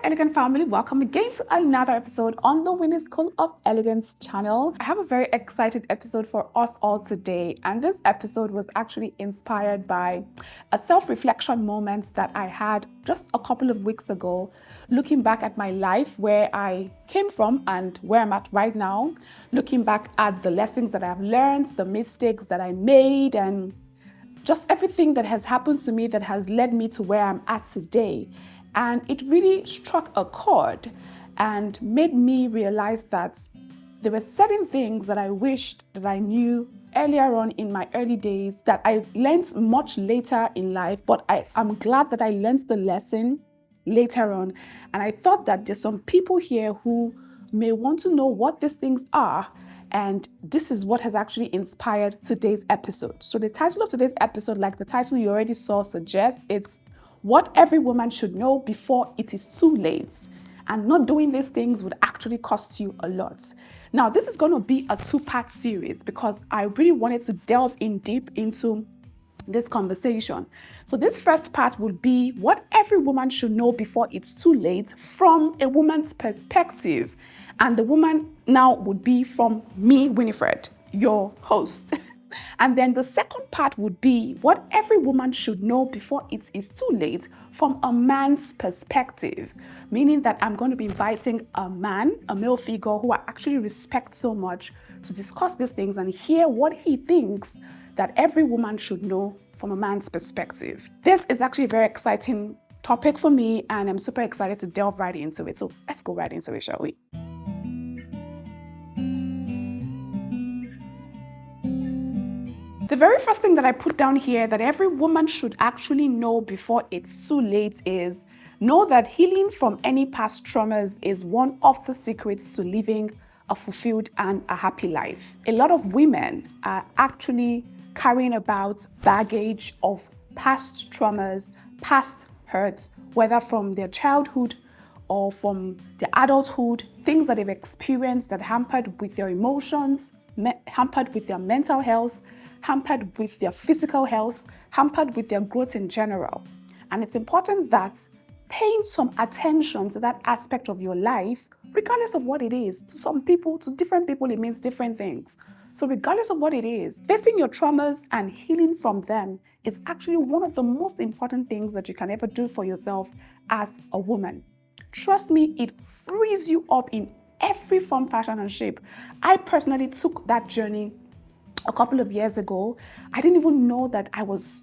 elegant family, welcome again to another episode on the Winning School of Elegance channel. I have a very exciting episode for us all today, and this episode was actually inspired by a self-reflection moment that I had just a couple of weeks ago, looking back at my life, where I came from and where I'm at right now, looking back at the lessons that I've learned, the mistakes that I made, and just everything that has happened to me that has led me to where I'm at today. And it really struck a chord and made me realize that there were certain things that I wished that I knew earlier on in my early days that I learned much later in life, but I'm glad that I learned the lesson later on. And I thought that there's some people here who may want to know what these things are. And this is what has actually inspired today's episode. So the title of today's episode, like the title you already saw suggests, it's what every woman should know before it is too late. And not doing these things would actually cost you a lot. Now, this is going to be a two-part series because I really wanted to delve in deep into this conversation. So this first part will be what every woman should know before it's too late from a woman's perspective. And the woman now would be from me, Winifred, your host. And then the second part would be what every woman should know before it is too late from a man's perspective, meaning that I'm going to be inviting a man, a male figure who I actually respect so much, to discuss these things and hear what he thinks that every woman should know from a man's perspective. This is actually a very exciting topic for me, and I'm super excited to delve right into it. So let's go right into it, shall we? The very first thing that I put down here that every woman should actually know before it's too late is know that healing from any past traumas is one of the secrets to living a fulfilled and a happy life. A lot of women are actually carrying about baggage of past traumas, past hurts, whether from their childhood or from their adulthood, things that they've experienced that hampered with their emotions, hampered with their mental health, hampered with their physical health, hampered with their growth in general. And it's important that paying some attention to that aspect of your life, regardless of what it is. To some people, to different people, it means different things. So regardless of what it is, facing your traumas and healing from them is actually one of the most important things that you can ever do for yourself as a woman. Trust me, it frees you up in every form, fashion, and shape. I personally took that journey a couple of years ago. I didn't even know that I was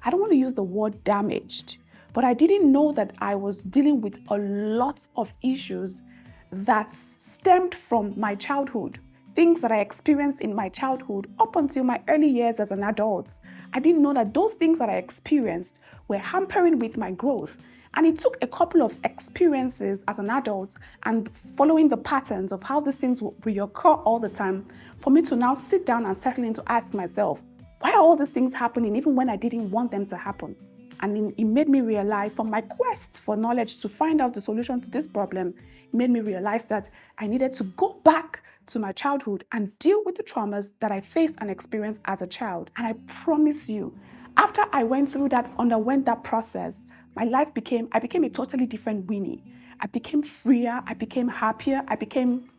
I don't want to use the word damaged, but I didn't know that I was dealing with a lot of issues that stemmed from my childhood. Things that I experienced in my childhood up until my early years as an adult. I didn't know that those things that I experienced were hampering with my growth. And it took a couple of experiences as an adult and following the patterns of how these things will reoccur all the time for me to now sit down and settle in to ask myself, why are all these things happening even when I didn't want them to happen? And it made me realize, from my quest for knowledge to find out the solution to this problem, it made me realize that I needed to go back to my childhood and deal with the traumas that I faced and experienced as a child. And I promise you, after I underwent that process, I became a totally different Winnie. I became freer, I became happier, I became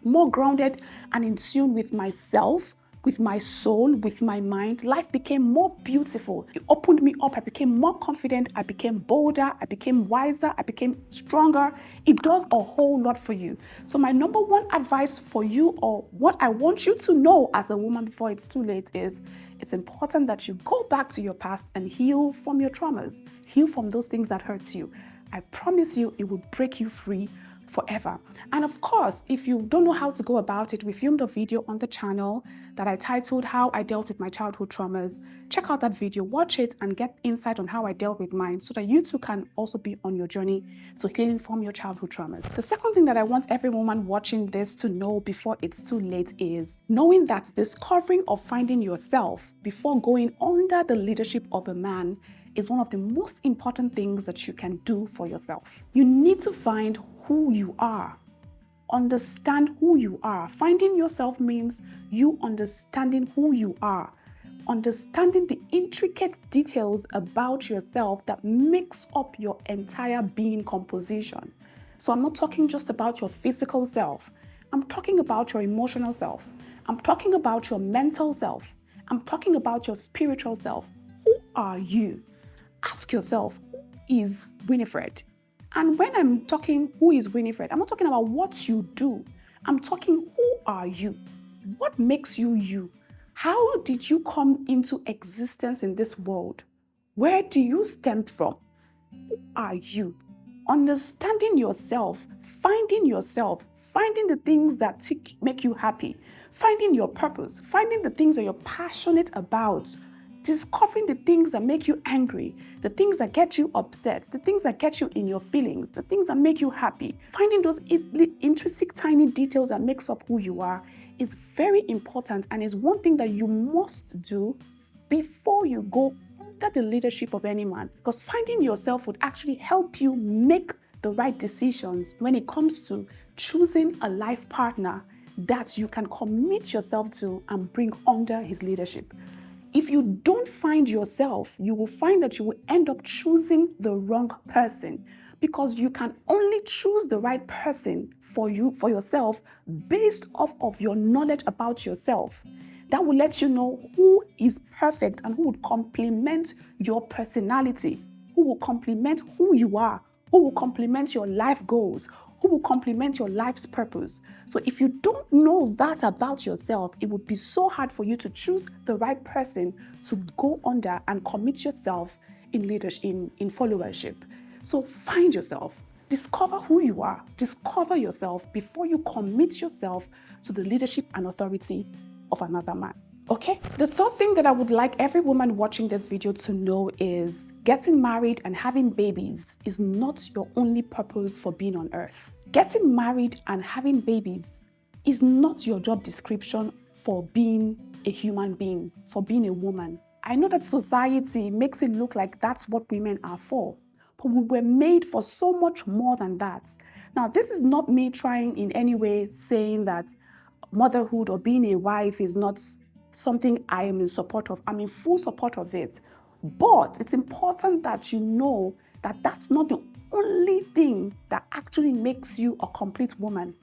more grounded and in tune with myself, with my soul, with my mind. Life became more beautiful. It opened me up. I became more confident. I became bolder. I became wiser. I became stronger. It does a whole lot for you. So my number one advice for you, or what I want you to know as a woman before it's too late, is it's important that you go back to your past and heal from your traumas. Heal from those things that hurt you. I promise you, it will break you free forever. And of course, if you don't know how to go about it, we filmed a video on the channel that I titled How I Dealt with My Childhood Traumas. Check out that video, watch it, and get insight on how I dealt with mine so that you too can also be on your journey to healing from your childhood traumas. The second thing that I want every woman watching this to know before it's too late is knowing that discovering or finding yourself before going under the leadership of a man is one of the most important things that you can do for yourself. You need to find who you are. Understand who you are. Finding yourself means you understanding who you are. understanding the intricate details about yourself that makes up your entire being composition. So I'm not talking just about your physical self. I'm talking about your emotional self. I'm talking about your mental self. I'm talking about your spiritual self. Who are you? Ask yourself, who is Winifred? And when I'm talking who is Winifred, I'm not talking about what you do. I'm talking who are you? What makes you you? How did you come into existence in this world? Where do you stem from? Who are you? Understanding yourself, finding the things that make you happy, finding your purpose, finding the things that you're passionate about, discovering the things that make you angry, the things that get you upset, the things that get you in your feelings, the things that make you happy, finding those intrinsic tiny details that makes up who you are is very important and is one thing that you must do before you go under the leadership of any man, because finding yourself would actually help you make the right decisions when it comes to choosing a life partner that you can commit yourself to and bring under his leadership. If you don't find yourself, you will find that you will end up choosing the wrong person, because you can only choose the right person for yourself based off of your knowledge about yourself. That will let you know who is perfect and who would complement your personality, who will complement who you are, who will complement your life goals, who will complement your life's purpose. So if you don't know that about yourself, it would be so hard for you to choose the right person to go under and commit yourself in leadership, in followership. So find yourself, discover who you are, discover yourself before you commit yourself to the leadership and authority of another man. Okay? The third thing that I would like every woman watching this video to know is getting married and having babies is not your only purpose for being on earth. Getting married and having babies is not your job description for being a human being, for being a woman. I know that society makes it look like that's what women are for, but we were made for so much more than that. Now, this is not me trying in any way saying that motherhood or being a wife is not something I am in support of. I'm in full support of it. But it's important that you know that that's not the only thing that actually makes you a complete woman.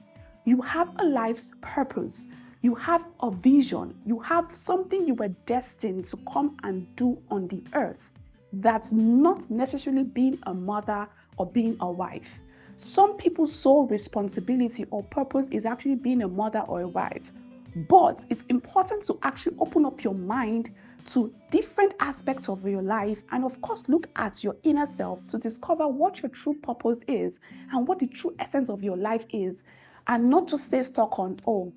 You have a life's purpose. You have a vision. You have something you were destined to come and do on the earth. That's not necessarily being a mother or being a wife. Some people's sole responsibility or purpose is actually being a mother or a wife. But it's important to actually open up your mind to different aspects of your life and of course look at your inner self to discover what your true purpose is and what the true essence of your life is, and not just stay stuck on, oh,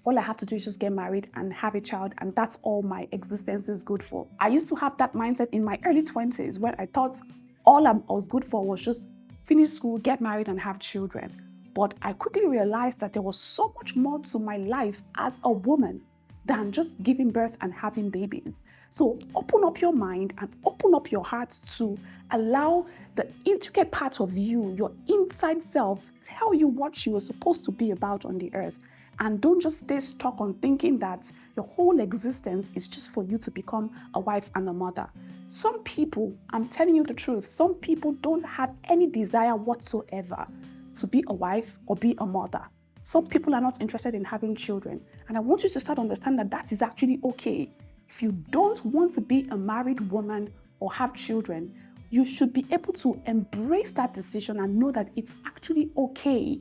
all I have to do is just get married and have a child and that's all my existence is good for. I used to have that mindset in my early 20s when I thought all I was good for was just finish school, get married and have children. But I quickly realized that there was so much more to my life as a woman than just giving birth and having babies. So open up your mind and open up your heart to allow the intricate part of you, your inside self, tell you what you were supposed to be about on the earth. And don't just stay stuck on thinking that your whole existence is just for you to become a wife and a mother. Some people, I'm telling you the truth, some people don't have any desire whatsoever to be a wife or be a mother. Some people are not interested in having children. And I want you to start understanding that that is actually okay. If you don't want to be a married woman or have children, you should be able to embrace that decision and know that it's actually okay.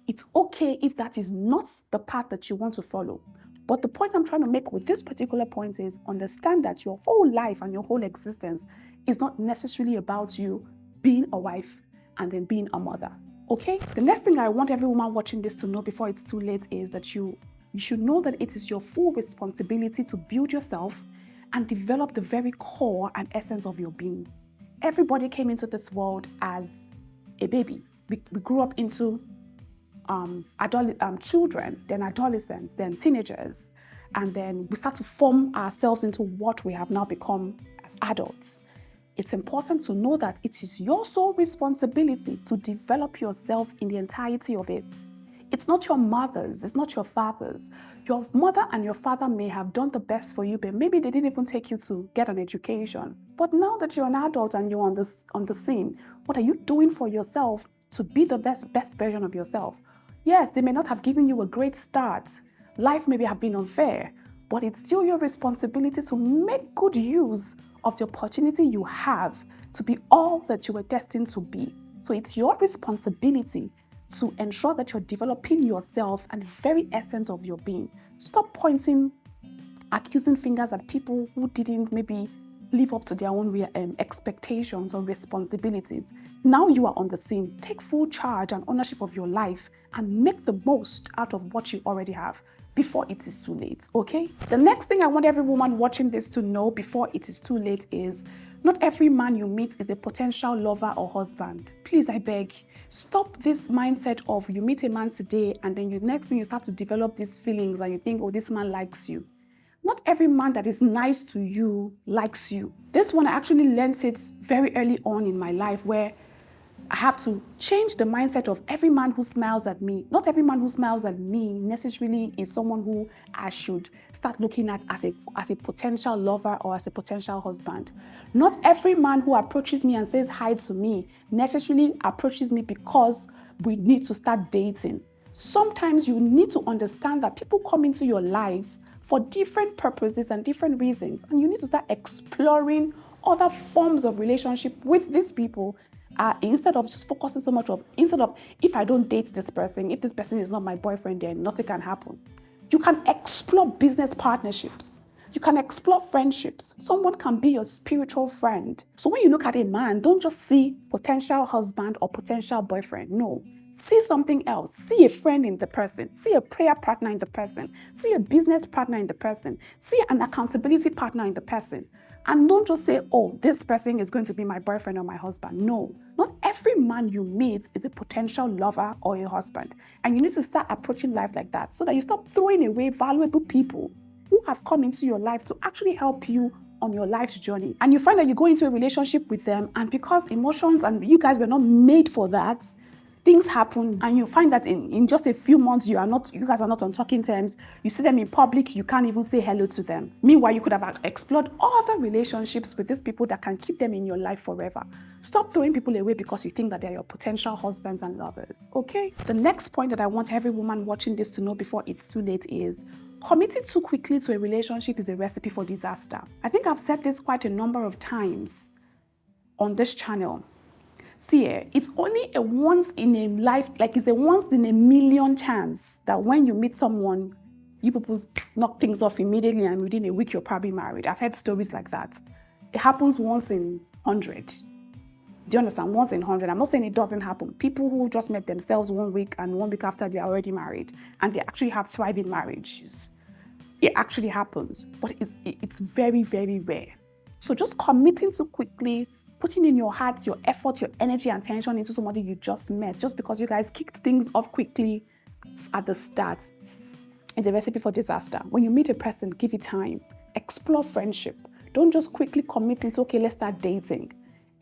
It's okay if that is not the path that you want to follow. But the point I'm trying to make with this particular point is understand that your whole life and your whole existence is not necessarily about you being a wife and then being a mother. Okay? The next thing I want every woman watching this to know before it's too late is that you should know that it is your full responsibility to build yourself and develop the very core and essence of your being. Everybody came into this world as a baby. We grew up into children, then adolescents, then teenagers, and then we start to form ourselves into what we have now become as adults. It's important to know that it is your sole responsibility to develop yourself in the entirety of it. It's not your mother's, it's not your father's. Your mother and your father may have done the best for you, but maybe they didn't even take you to get an education. But now that you're an adult and you're on the scene, what are you doing for yourself to be the best version of yourself? Yes, they may not have given you a great start. Life may have been unfair, but it's still your responsibility to make good use of the opportunity you have to be all that you were destined to be. So it's your responsibility to ensure that you're developing yourself and the very essence of your being. Stop pointing, accusing fingers at people who didn't maybe live up to their own expectations or responsibilities. Now you are on the scene. Take full charge and ownership of your life and make the most out of what you already have before it is too late, okay? The next thing I want every woman watching this to know before it is too late is not every man you meet is a potential lover or husband. Please, I beg, stop this mindset of you meet a man today and then the next thing you start to develop these feelings and you think, oh, this man likes you. Not every man that is nice to you likes you. This one, I actually learned it very early on in my life where I have to change the mindset of every man who smiles at me. Not every man who smiles at me necessarily is someone who I should start looking at as a potential lover or as a potential husband. Not every man who approaches me and says hi to me necessarily approaches me because we need to start dating. Sometimes you need to understand that people come into your life for different purposes and different reasons, and you need to start exploring other forms of relationship with these people instead of just focusing so much if I don't date this person, if this person is not my boyfriend, then nothing can happen. You can explore business partnerships. You can explore friendships. Someone can be your spiritual friend. So when you look at a man, don't just see potential husband or potential boyfriend. No. See something else. See a friend in the person. See a prayer partner in the person. See a business partner in the person. See an accountability partner in the person. And don't just say, oh, this person is going to be my boyfriend or my husband. No, not every man you meet is a potential lover or a husband. And you need to start approaching life like that so that you stop throwing away valuable people who have come into your life to actually help you on your life's journey. And you find that you go into a relationship with them, and because emotions and you guys were not made for that, things happen, and you find that in just a few months, you guys are not on talking terms. You see them in public, you can't even say hello to them. Meanwhile, you could have explored other relationships with these people that can keep them in your life forever. Stop throwing people away because you think that they're your potential husbands and lovers, okay? The next point that I want every woman watching this to know before it's too late is committing too quickly to a relationship is a recipe for disaster. I think I've said this quite a number of times on this channel. See, it's only a once in a life, like it's a once in a million chance that when you meet someone, you people knock things off immediately and within a week you're probably married. I've heard stories like that. It happens once in 100. Do you understand? Once in 100. I'm not saying it doesn't happen. People who just met themselves 1 week and 1 week after they're already married and they actually have thriving marriages. It actually happens, but it's very, very rare. So just committing too quickly, putting in your heart, your effort, your energy and attention into somebody you just met, just because you guys kicked things off quickly at the start, is a recipe for disaster. When you meet a person, give it time. Explore friendship. Don't just quickly commit into, okay, let's start dating.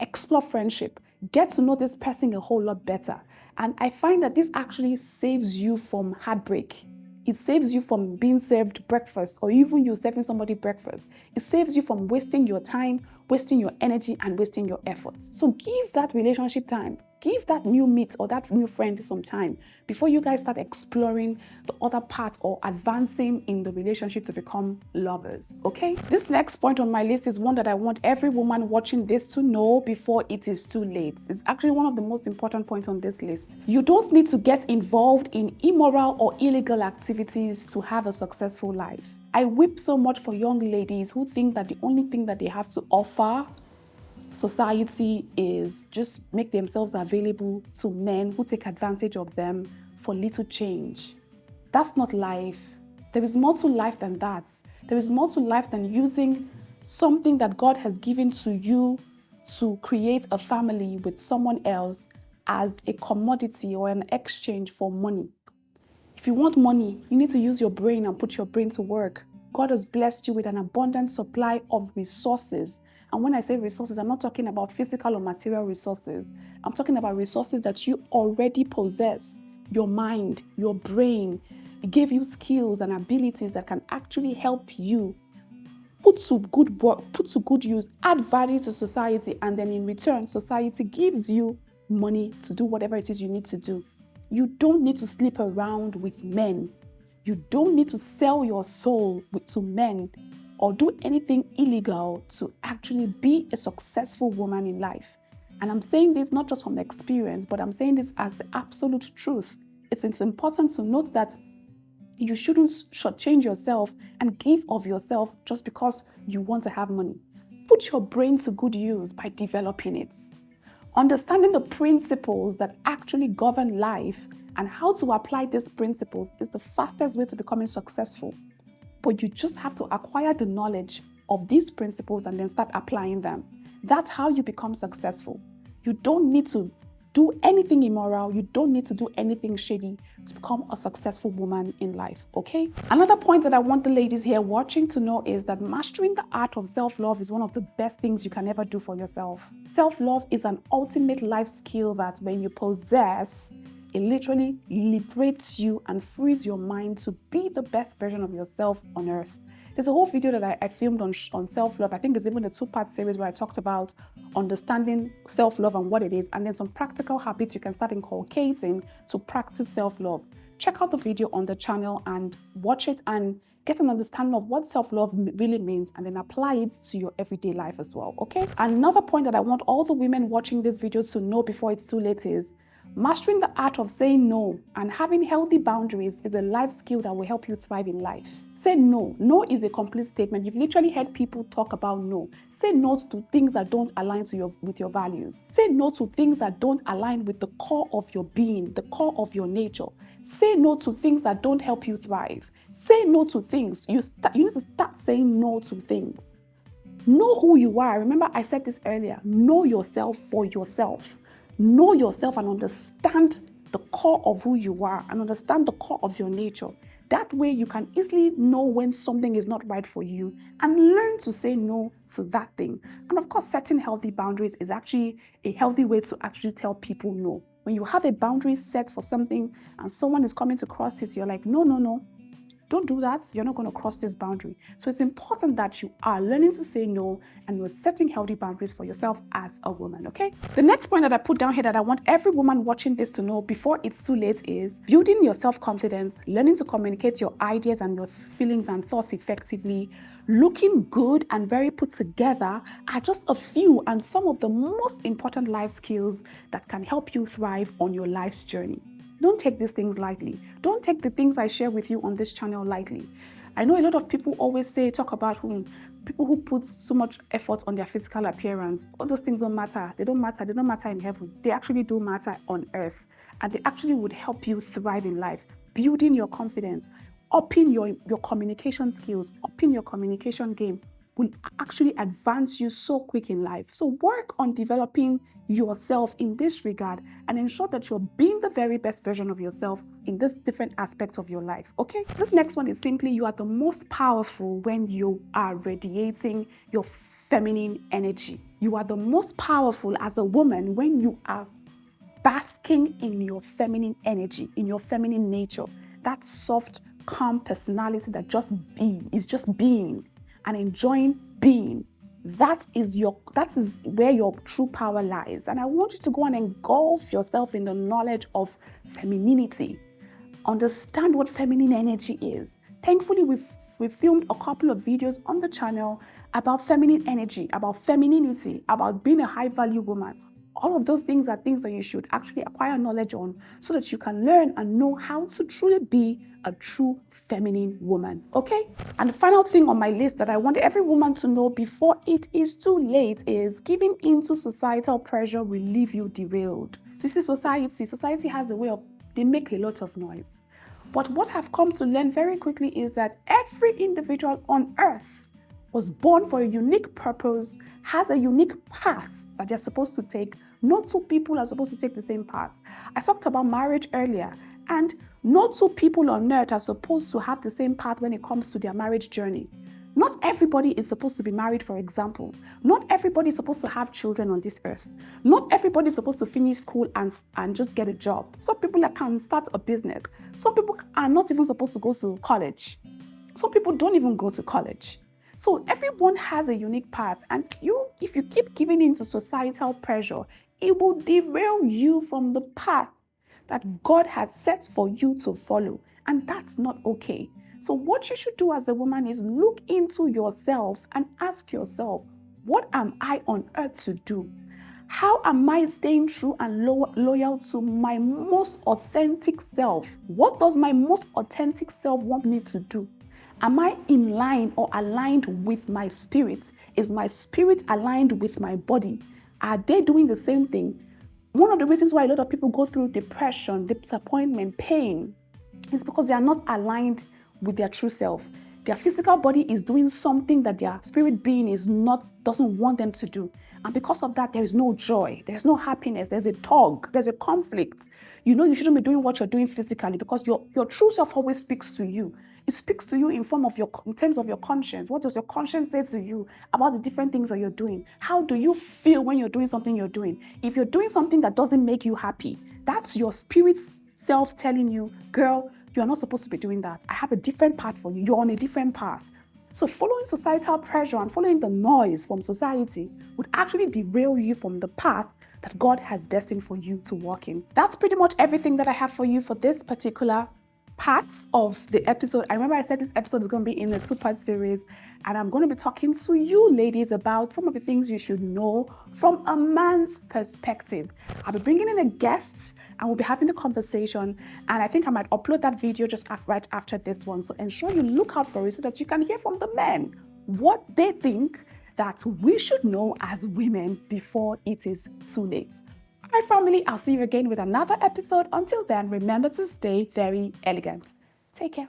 Explore friendship. Get to know this person a whole lot better. And I find that this actually saves you from heartbreak. It saves you from being served breakfast or even you serving somebody breakfast. It saves you from wasting your time, wasting your energy, and wasting your efforts. So give that relationship time. Give that new meet or that new friend some time before you guys start exploring the other part or advancing in the relationship to become lovers, okay? This next point on my list is one that I want every woman watching this to know before it is too late. It's actually one of the most important points on this list. You don't need to get involved in immoral or illegal activities to have a successful life. I weep so much for young ladies who think that the only thing that they have to offer society is just make themselves available to men who take advantage of them for little change. That's not life. There is more to life than that. There is more to life than using something that God has given to you to create a family with someone else as a commodity or an exchange for money. If you want money, you need to use your brain and put your brain to work. God has blessed you with an abundant supply of resources. And when I say resources, I'm not talking about physical or material resources. I'm talking about resources that you already possess. your mind, your brain. It gave you skills and abilities that can actually help you put to good work, put to good use, add value to society, and then in return, society gives you money to do whatever it is you need to do. You don't need to sleep around with men. You don't need to sell your soul to men or do anything illegal to actually be a successful woman in life. And I'm saying this not just from experience, but I'm saying this as the absolute truth. It's important to note that you shouldn't shortchange yourself and give of yourself just because you want to have money. Put your brain to good use by developing it. Understanding the principles that actually govern life and how to apply these principles is the fastest way to becoming successful. But you just have to acquire the knowledge of these principles and then start applying them. That's how you become successful. You don't need to do anything immoral. You don't need to do anything shady to become a successful woman in life, okay? Another point that I want the ladies here watching to know is that mastering the art of self-love is one of the best things you can ever do for yourself. Self-love is an ultimate life skill that when you possess, it literally liberates you and frees your mind to be the best version of yourself on earth. There's a whole video that I filmed on self-love. I think it's even a 2-part series where I talked about understanding self-love and what it is, and then some practical habits you can start inculcating to practice self-love. Check out the video on the channel and watch it and get an understanding of what self-love really means, and then apply it to your everyday life as well, okay? Another point that I want all the women watching this video to know before it's too late is mastering the art of saying no and having healthy boundaries is a life skill that will help you thrive in life. Say no. No is a complete statement. You've literally heard people talk about no. Say no to things that don't align with your values. Say no to things that don't align with the core of your being, the core of your nature. Say no to things that don't help you thrive. Say no to things. You need to start saying no to things. Know who you are. Remember, I said this earlier. Know yourself for yourself. Know yourself and understand the core of who you are and understand the core of your nature. That way you can easily know when something is not right for you and learn to say no to that thing. And of course, setting healthy boundaries is actually a healthy way to actually tell people no. When you have a boundary set for something and someone is coming to cross it, you're like, no, no, no. Don't do that. You're not going to cross this boundary. So it's important that you are learning to say no and you're setting healthy boundaries for yourself as a woman, okay? The next point that I put down here that I want every woman watching this to know before it's too late is building your self-confidence, learning to communicate your ideas and your feelings and thoughts effectively. Looking good and very put together are just a few and some of the most important life skills that can help you thrive on your life's journey. Don't take these things lightly. Don't take the things I share with you on this channel lightly. I know a lot of people always talk about people who put so much effort on their physical appearance. All those things don't matter. They don't matter. They don't matter in heaven. They actually do matter on earth. And they actually would help you thrive in life. Building your confidence, upping your communication skills, upping your communication game will actually advance you so quick in life. So work on developing yourself in this regard and ensure that you're being the very best version of yourself in this different aspects of your life, okay? This next one is simply you are the most powerful when you are radiating your feminine energy. You are the most powerful as a woman when you are basking in your feminine energy, in your feminine nature. That soft, calm personality that is just being and enjoying being. That is where your true power lies. And I want you to go and engulf yourself in the knowledge of femininity. Understand what feminine energy is. Thankfully, we've filmed a couple of videos on the channel about feminine energy, about femininity, about being a high-value woman. All of those things are things that you should actually acquire knowledge on so that you can learn and know how to truly be a true feminine woman, okay? And the final thing on my list that I want every woman to know before it is too late is giving into societal pressure will leave you derailed. So you see, society has a way of, they make a lot of noise. But what I've come to learn very quickly is that every individual on earth was born for a unique purpose, has a unique path that they're supposed to take. No two people are supposed to take the same path. I talked about marriage earlier, and no two people on earth are supposed to have the same path when it comes to their marriage journey. Not everybody is supposed to be married, for example. Not everybody is supposed to have children on this earth. Not everybody is supposed to finish school and just get a job. Some people can start a business. Some people are not even supposed to go to college. Some people don't even go to college. So everyone has a unique path, and if you keep giving in to societal pressure, it will derail you from the path that God has set for you to follow, and that's not okay. So what you should do as a woman is look into yourself and ask yourself, what am I on earth to do? How am I staying true and loyal to my most authentic self? What does my most authentic self want me to do? Am I in line or aligned with my spirit? Is my spirit aligned with my body? Are they doing the same thing? One of the reasons why a lot of people go through depression, disappointment, pain, is because they are not aligned with their true self. Their physical body is doing something that their spirit being doesn't want them to do. And because of that, there is no joy, there's no happiness, there's a tug, there's a conflict. You know you shouldn't be doing what you're doing physically because your true self always speaks to you. It speaks to you in terms of your conscience. What does your conscience say to you about the different things that you're doing? How do you feel when you're doing something you're doing? If you're doing something that doesn't make you happy, that's your spirit self telling you, girl, you're not supposed to be doing that. I have a different path for you. You're on a different path. So following societal pressure and following the noise from society would actually derail you from the path that God has destined for you to walk in. That's pretty much everything that I have for you for this particular parts of the episode. I remember I said this episode is going to be in a 2-part series, and I'm going to be talking to you ladies about some of the things you should know from a man's perspective. I'll be bringing in a guest and we'll be having the conversation, and I think I might upload that video just right after this one. So ensure you look out for it so that you can hear from the men what they think that we should know as women before it is too late. All right, family, I'll see you again with another episode. Until then, remember to stay very elegant. Take care.